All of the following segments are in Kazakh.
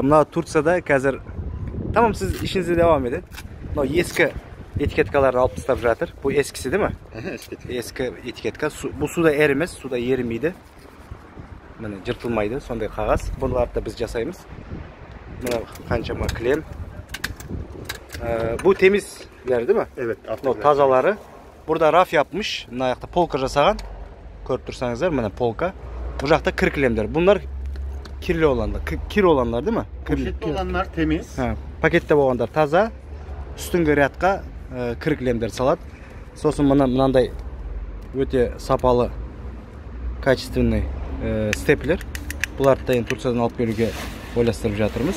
Mına Turkiyada қазір tamam, siz işinize devam edin. Mına eski etiketkalarını alıp tastap жатыр. Bu eskisi değil mi? Eski etiketka. Bu suda erimez, suda erimeydi. Mına jırtılmaydı, sonday қағаз. Bunları da biz жасаймыз. Mına қаншама klem. Bu temizler değil mi? Evet. Tazaları. Burada raf yapmış. Mına ayakta polka жасаған. Көріп тұрсаңыздар, мына polka. Bu жақта kir kilemler. Bunlar kirli olanlar. Kir olanlar değil mi? Poşetli olanlar temiz. Pakette болғандар таза. Үстіңгі рядқа kir kilemler салады. Сосын мынандай өте сапалы, качественный степлер. Бұларды да енді Турциядан алып беруге ойластырып жатырмыз.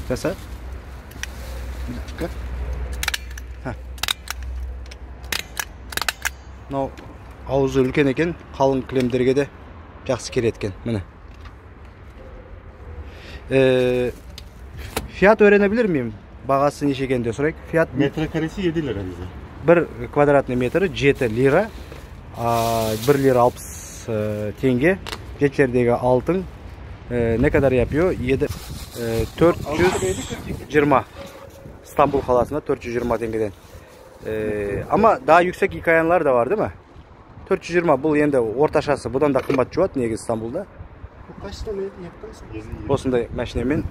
Жаса. Мынау аузы үлкен екен, қалың кілемдерге де жақсы келеді екен. Міне. Fiyat öğrenebilir miyim? Бағасы неше екен деп сұрайық. Fiyat Metrekaresi 7 lira bize. 1 kvadratный метрі 7 лира. 1 lira 60 tenge. Geçerdегі altın ne kadar yapıyor? 420. İstanbul kalasında 420 tengeden. Ama daha yüksek hikayeler de var değil mi? 420 бұл енді орташасы, бұдан да қымбат жуат негізі İstanbul'da. Bu kaç tane yaptınız? Осындай машинамен.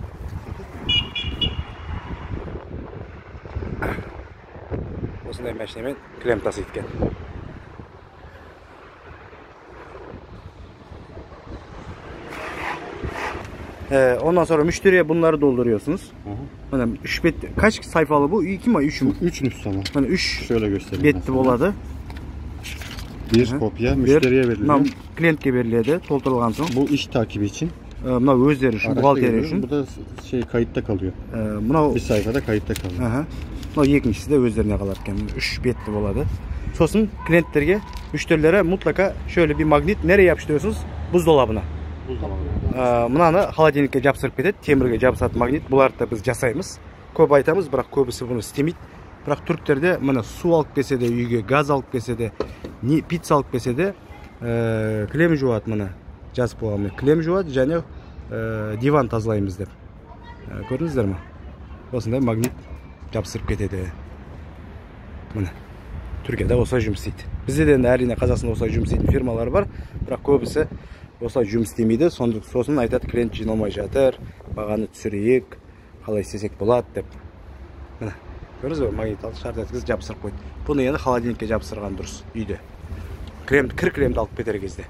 Осындай машинамен клем тасиды екен. Ondan sonra müşteriye bunları dolduruyorsunuz. Mana 3 bet, kaç sayfalı bu? 2 mi 3 mü? 3 nüshsa. Mana 3 şöyle göstereyim. Betli boladı. Bir kopya müşteriye veriliyor. Klientke veriledi, to'ldirilgan so'ng. Bu iş takibi için. Buna o'zlari uchun, buxgalteriya uchun. Bu da kayıtta kalıyor. Buna bir sayfada kayıtta kalıyor. Buna ikkinchisi de o'zlariga qolar ekan. 3 betli bo'ladi. So'sin klientlarga, müşterilere mutlaka şöyle bir magnet nereye yapıştırıyorsunuz? Buzdolabına. Mınаны холодильникке жапсырып кетеді, темірге жабысатын магнит. Бұларды да біз жасаймыз. Көп айтамыз, бірақ көбісі бұны істемейді. Бірақ түріктерде мына су алып келсе де, үйге газ алып келсе де, пицца алып келсе де, кілем жуады, мына жазып қойған. Кілем жуады және диван тазалаймыз деп. Көрдіңіздер ме? Осындай магнит жапсырып кетеді. Мына Түркияда осылай жұмыс істейді. Бізде де әрине Қазақстанда осылай жұмыс істейтін фирмалар бар, бірақ көбісі осылай жұмыс істемейді. Сосын айтады, клиент жиналмай жатыр, бағаны түсірейік, қалай істесек болады деп. Міне, көрдіңіз бе, магнит алып шарт еткізіп жабыстырып қойды. Бұны енді холодильникке жабыстырған дұрыс үйде. Кір кілемді алып кетер кезде.